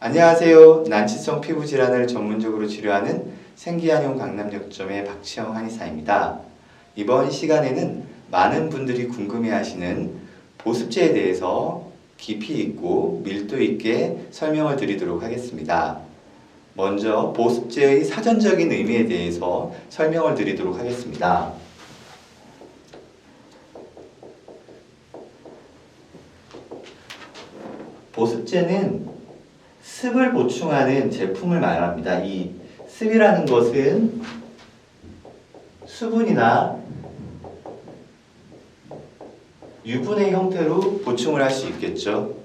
안녕하세요. 난치성 피부 질환을 전문적으로 치료하는 생기한용 강남역점의 박치영 한의사입니다. 이번 시간에는 많은 분들이 궁금해하시는 보습제에 대해서 깊이 있고 밀도 있게 설명을 드리도록 하겠습니다. 먼저 보습제의 사전적인 의미에 대해서 설명을 드리도록 하겠습니다. 보습제는 습을 보충하는 제품을 말합니다. 이 습이라는 것은 수분이나 유분의 형태로 보충을 할 수 있겠죠.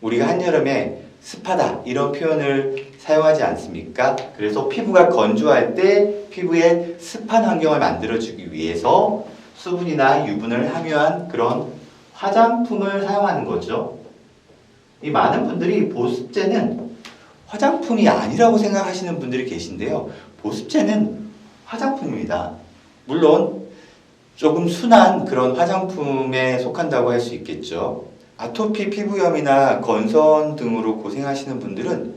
우리가 한여름에 습하다 이런 표현을 사용하지 않습니까? 그래서 피부가 건조할 때 피부에 습한 환경을 만들어주기 위해서 수분이나 유분을 함유한 그런 화장품을 사용하는 거죠. 이 많은 분들이 보습제는 화장품이 아니라고 생각하시는 분들이 계신데요. 보습제는 화장품입니다. 물론 조금 순한 그런 화장품에 속한다고 할 수 있겠죠. 아토피 피부염이나 건선 등으로 고생하시는 분들은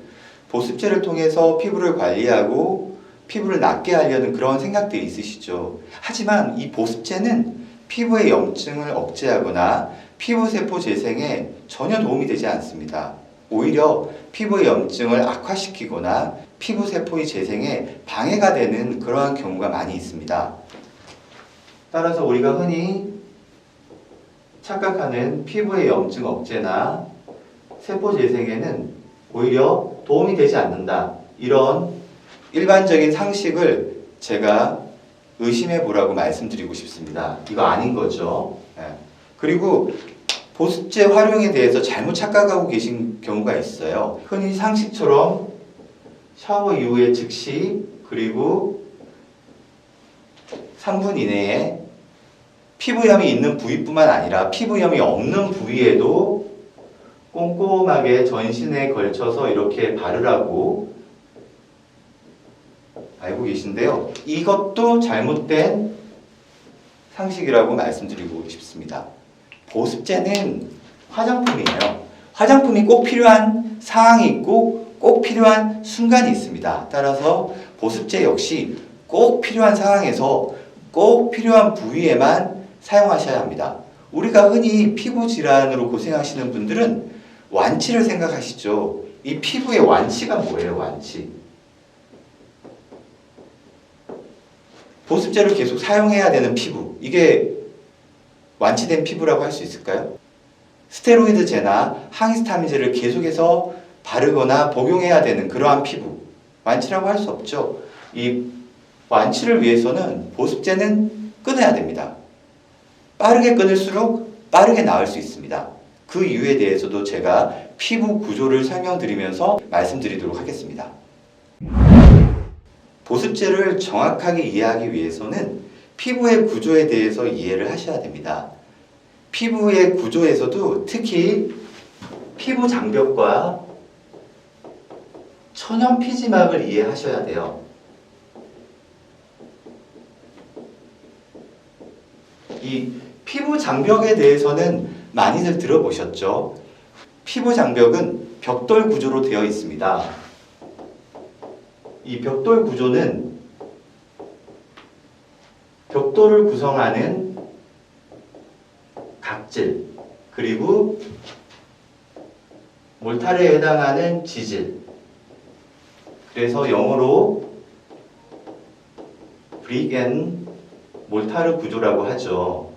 보습제를 통해서 피부를 관리하고 피부를 낫게 하려는 그런 생각들이 있으시죠. 하지만 이 보습제는 피부의 염증을 억제하거나 피부세포 재생에 전혀 도움이 되지 않습니다. 오히려 피부의 염증을 악화시키거나 피부세포의 재생에 방해가 되는 그러한 경우가 많이 있습니다. 따라서 우리가 흔히 착각하는 피부의 염증 억제나 세포 재생에는 오히려 도움이 되지 않는다. 이런 일반적인 상식을 제가 의심해 보라고 말씀드리고 싶습니다. 이거 아닌 거죠. 그리고 보습제 활용에 대해서 잘못 착각하고 계신 경우가 있어요. 흔히 상식처럼 샤워 이후에 즉시 그리고 3분 이내에 피부염이 있는 부위뿐만 아니라 피부염이 없는 부위에도 꼼꼼하게 전신에 걸쳐서 이렇게 바르라고 알고 계신데요. 이것도 잘못된 상식이라고 말씀드리고 싶습니다. 보습제는 화장품이에요. 화장품이 꼭 필요한 상황이 있고 꼭 필요한 순간이 있습니다. 따라서 보습제 역시 꼭 필요한 상황에서 꼭 필요한 부위에만 사용하셔야 합니다. 우리가 흔히 피부 질환으로 고생하시는 분들은 완치를 생각하시죠. 이 피부의 완치가 뭐예요? 완치. 보습제를 계속 사용해야 되는 피부. 이게 완치된 피부라고 할 수 있을까요? 스테로이드제나 항히스타민제를 계속해서 바르거나 복용해야 되는 그러한 피부. 완치라고 할 수 없죠. 이 완치를 위해서는 보습제는 끊어야 됩니다. 빠르게 끊을수록 빠르게 나을 수 있습니다. 그 이유에 대해서도 제가 피부 구조를 설명드리면서 말씀드리도록 하겠습니다. 보습제를 정확하게 이해하기 위해서는 피부의 구조에 대해서 이해를 하셔야 됩니다. 피부의 구조에서도 특히 피부 장벽과 천연 피지막을 이해하셔야 돼요. 이 피부 장벽에 대해서는 많이들 들어보셨죠? 피부 장벽은 벽돌 구조로 되어 있습니다. 이 벽돌 구조는 벽돌을 구성하는 각질, 그리고 몰타르에 해당하는 지질, 그래서 영어로 브릭 앤 몰타르 구조라고 하죠.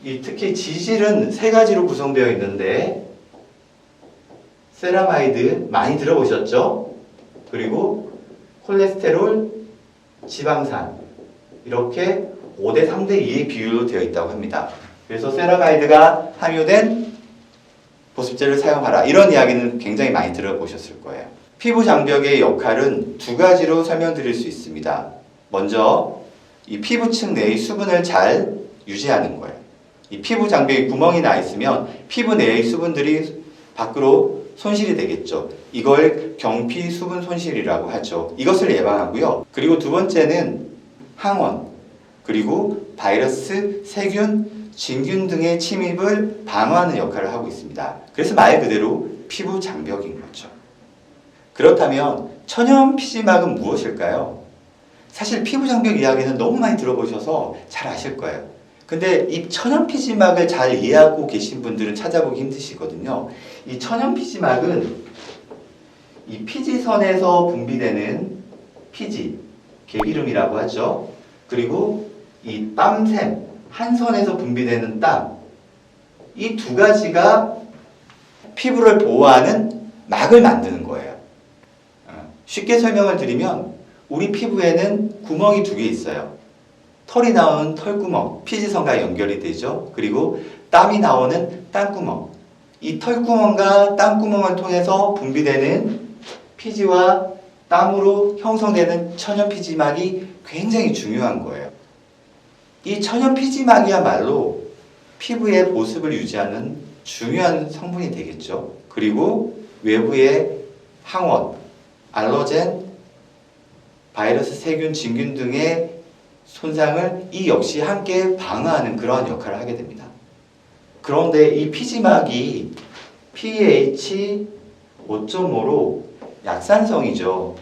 특히 지질은 세 가지로 구성되어 있는데 세라마이드 많이 들어보셨죠? 그리고 콜레스테롤, 지방산 이렇게 5대 3대 2의 비율로 되어 있다고 합니다. 그래서 세라마이드가 함유된 보습제를 사용하라 이런 이야기는 굉장히 많이 들어보셨을 거예요. 피부 장벽의 역할은 두 가지로 설명드릴 수 있습니다. 먼저 이 피부층 내의 수분을 잘 유지하는 거예요. 이 피부 장벽에 구멍이 나 있으면 피부 내의 수분들이 밖으로 손실이 되겠죠. 이걸 경피 수분 손실이라고 하죠. 이것을 예방하고요. 그리고 두 번째는 항원, 그리고 바이러스, 세균, 진균 등의 침입을 방어하는 역할을 하고 있습니다. 그래서 말 그대로 피부 장벽인 거죠. 그렇다면 천연 피지막은 무엇일까요? 사실 피부 장벽 이야기는 너무 많이 들어보셔서 잘 아실 거예요. 근데 이 천연 피지막을 잘 이해하고 계신 분들은 찾아보기 힘드시거든요. 이 천연 피지막은 이 피지선에서 분비되는 피지, 계기름이라고 하죠. 그리고 이 땀샘, 한 선에서 분비되는 땀, 이 두 가지가 피부를 보호하는 막을 만드는 거예요. 쉽게 설명을 드리면 우리 피부에는 구멍이 두 개 있어요. 털이 나오는 털구멍, 피지선과 연결이 되죠. 그리고 땀이 나오는 땀구멍. 이 털구멍과 땀구멍을 통해서 분비되는 피지와 땀으로 형성되는 천연 피지막이 굉장히 중요한 거예요. 이 천연 피지막이야말로 피부의 보습을 유지하는 중요한 성분이 되겠죠. 그리고 외부의 항원, 알러젠, 바이러스, 세균, 진균 등의 손상을 이 역시 함께 방어하는 그러한 역할을 하게 됩니다. 그런데 이 피지막이 pH 5.5로 약산성이죠.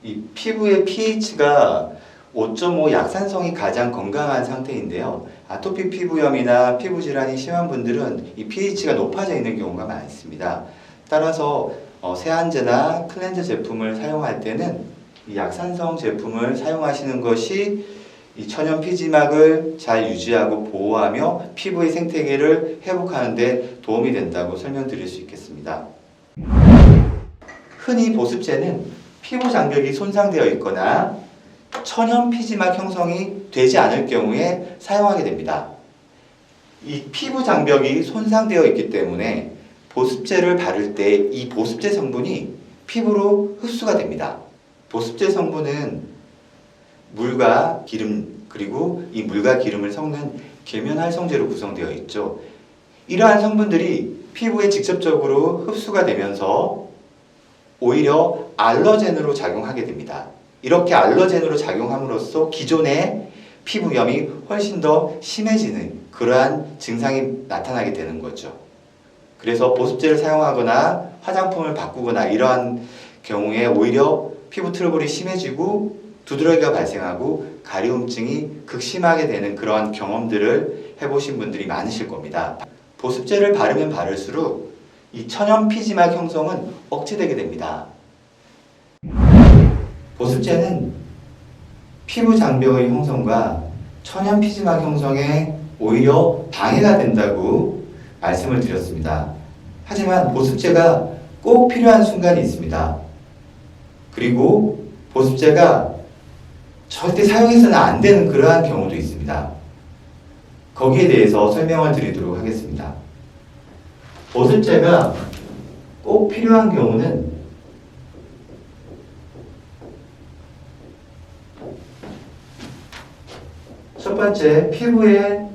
이 피부의 pH가 5.5 약산성이 가장 건강한 상태인데요. 아토피 피부염이나 피부 질환이 심한 분들은 이 pH가 높아져 있는 경우가 많습니다. 따라서 세안제나 클렌저 제품을 사용할 때는 이 약산성 제품을 사용하시는 것이 이 천연 피지막을 잘 유지하고 보호하며 피부의 생태계를 회복하는 데 도움이 된다고 설명드릴 수 있겠습니다. 흔히 보습제는 피부 장벽이 손상되어 있거나 천연 피지막 형성이 되지 않을 경우에 사용하게 됩니다. 이 피부 장벽이 손상되어 있기 때문에 보습제를 바를 때 이 보습제 성분이 피부로 흡수가 됩니다. 보습제 성분은 물과 기름, 그리고 이 물과 기름을 섞는 계면활성제로 구성되어 있죠. 이러한 성분들이 피부에 직접적으로 흡수가 되면서 오히려 알러젠으로 작용하게 됩니다. 이렇게 알러젠으로 작용함으로써 기존의 피부염이 훨씬 더 심해지는 그러한 증상이 나타나게 되는 거죠. 그래서 보습제를 사용하거나 화장품을 바꾸거나 이러한 경우에 오히려 피부 트러블이 심해지고 두드러기가 발생하고 가려움증이 극심하게 되는 그러한 경험들을 해보신 분들이 많으실 겁니다. 보습제를 바르면 바를수록 이 천연 피지막 형성은 억제되게 됩니다. 보습제는 피부 장벽의 형성과 천연 피지막 형성에 오히려 방해가 된다고 말씀을 드렸습니다. 하지만 보습제가 꼭 필요한 순간이 있습니다. 그리고 보습제가 절대 사용해서는 안 되는 그러한 경우도 있습니다. 거기에 대해서 설명을 드리도록 하겠습니다. 보습제가 꼭 필요한 경우는 첫 번째, 피부에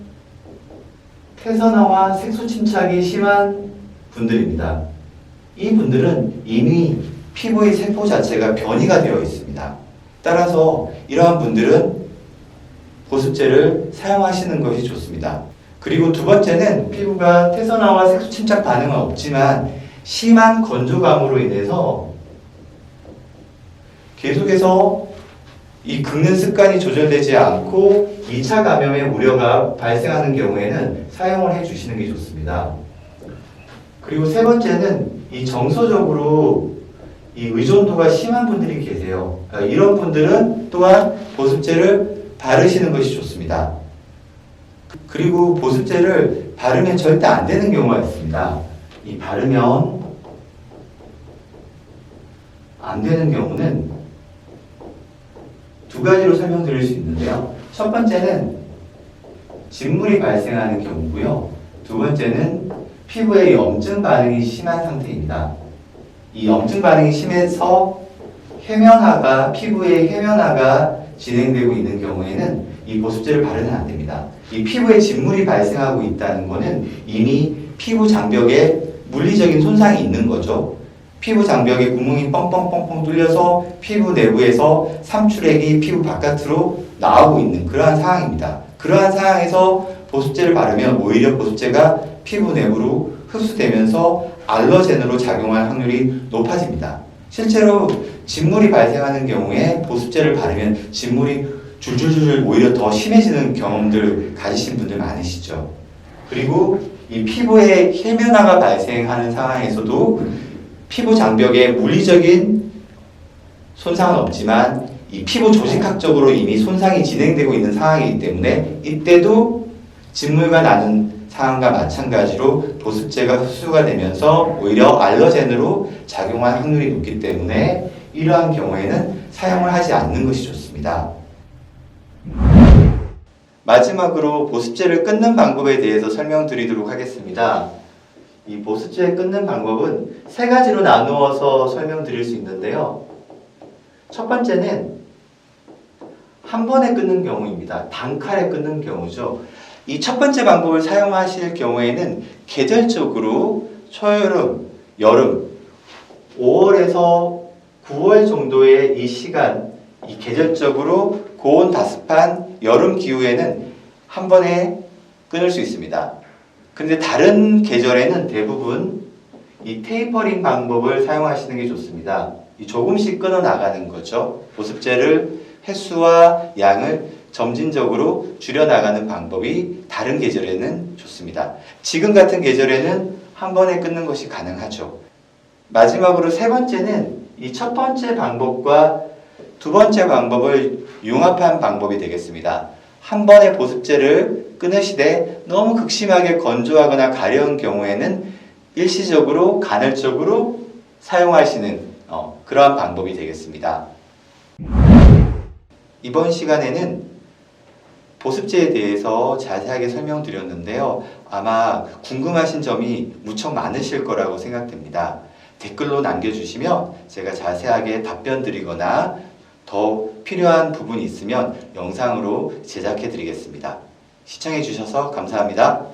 태선화와 색소 침착이 심한 분들입니다. 이 분들은 이미 피부의 세포 자체가 변이가 되어 있습니다. 따라서 이러한 분들은 보습제를 사용하시는 것이 좋습니다. 그리고 두 번째는 피부가 태선화와 색소 침착 반응은 없지만 심한 건조감으로 인해서 계속해서 이 긁는 습관이 조절되지 않고 2차 감염의 우려가 발생하는 경우에는 사용을 해주시는 게 좋습니다. 그리고 세 번째는 이 정서적으로 이 의존도가 심한 분들이 계세요. 이런 분들은 또한 보습제를 바르시는 것이 좋습니다. 그리고 보습제를 바르면 절대 안 되는 경우가 있습니다. 이 바르면 안 되는 경우는 두 가지로 설명드릴 수 있는데요. 첫 번째는 진물이 발생하는 경우고요. 두 번째는 피부에 염증 반응이 심한 상태입니다. 이 염증 반응이 심해서 피부의 해면화가 진행되고 있는 경우에는 이 보습제를 바르면 안 됩니다. 이 피부에 진물이 발생하고 있다는 것은 이미 피부 장벽에 물리적인 손상이 있는 거죠. 피부 장벽에 구멍이 뻥뻥뻥뻥 뚫려서 피부 내부에서 삼출액이 피부 바깥으로 나오고 있는 그러한 상황입니다. 그러한 상황에서 보습제를 바르면 오히려 보습제가 피부 내부로 흡수되면서 알러젠으로 작용할 확률이 높아집니다. 실제로 진물이 발생하는 경우에 보습제를 바르면 진물이 줄줄줄 오히려 더 심해지는 경험들 가지신 분들 많으시죠. 그리고 이 피부에 혈면화가 발생하는 상황에서도 피부 장벽에 물리적인 손상은 없지만 이 피부 조직학적으로 이미 손상이 진행되고 있는 상황이기 때문에 이때도 진물과 나는 상황과 마찬가지로 보습제가 흡수가 되면서 오히려 알러젠으로 작용할 확률이 높기 때문에 이러한 경우에는 사용을 하지 않는 것이 좋습니다. 마지막으로 보습제를 끊는 방법에 대해서 설명드리도록 하겠습니다. 이 보습제 끊는 방법은 세 가지로 나누어서 설명드릴 수 있는데요. 첫 번째는 한 번에 끊는 경우입니다. 단칼에 끊는 경우죠. 이 첫 번째 방법을 사용하실 경우에는 계절적으로 초여름, 여름, 5월에서 9월 정도의 이 시간, 이 계절적으로 고온 다습한 여름 기후에는 한 번에 끊을 수 있습니다. 근데 다른 계절에는 대부분 이 테이퍼링 방법을 사용하시는 게 좋습니다. 이 조금씩 끊어 나가는 거죠. 보습제를 횟수와 양을 점진적으로 줄여 나가는 방법이 다른 계절에는 좋습니다. 지금 같은 계절에는 한 번에 끊는 것이 가능하죠. 마지막으로 세 번째는 이 첫 번째 방법과 두 번째 방법을 융합한 방법이 되겠습니다. 한 번에 보습제를 끊으시되 너무 극심하게 건조하거나 가려운 경우에는 일시적으로 간헐적으로 사용하시는 그러한 방법이 되겠습니다. 이번 시간에는 보습제에 대해서 자세하게 설명드렸는데요. 아마 궁금하신 점이 무척 많으실 거라고 생각됩니다. 댓글로 남겨주시면 제가 자세하게 답변 드리거나 더 필요한 부분이 있으면 영상으로 제작해 드리겠습니다. 시청해 주셔서 감사합니다.